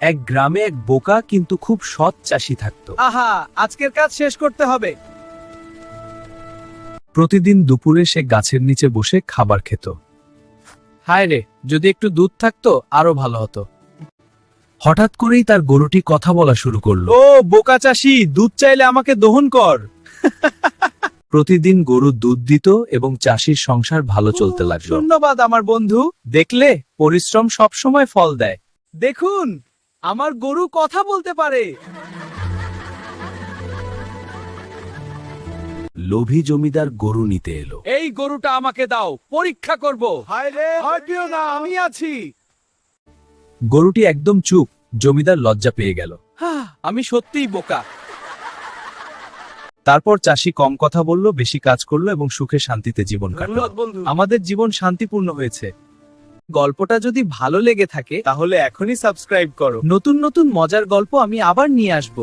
এক গ্রামে এক বোকা কিন্তু খুব সৎ চাষি থাকত। আহা, আজকের কাজ শেষ করতে হবে। প্রতিদিন দুপুরে সে গাছের নিচে বসে খাবার খেত। হায় রে, যদি একটু দুধ থাকতো আরো ভালো হতো। হঠাৎ করেই তার গরুটি কথা বলা শুরু করলো। ও বোকা চাষি, দুধ চাইলে আমাকে দহন কর। প্রতিদিন গরু দুধ দিত এবং চাষির সংসার ভালো চলতে লাগলো। ধন্যবাদ আমার বন্ধু। দেখলে, পরিশ্রম সবসময় ফল দেয়। দেখুন, আমার গরু কথা বলতে পারে। লোভী জমিদার গরু নিতে এলো। এই গরুটা আমাকে দাও, পরীক্ষা করব। হায় রে, ভয় পেও না, আমি আছি। গরুটি একদম চুপ। জমিদার লজ্জা পেয়ে গেল। আমি সত্যিই বোকা। তারপর চাষি কম কথা বলল, বেশি কাজ করলো এবং সুখে শান্তিতে জীবন কাটলো। ধন্যবাদ বন্ধু। আমাদের জীবন শান্তিপূর্ণ হয়েছে। গল্পটা যদি ভালো লেগে থাকে তাহলে এখনই সাবস্ক্রাইব করো। নতুন নতুন মজার গল্প আমি আবার নিয়ে আসব।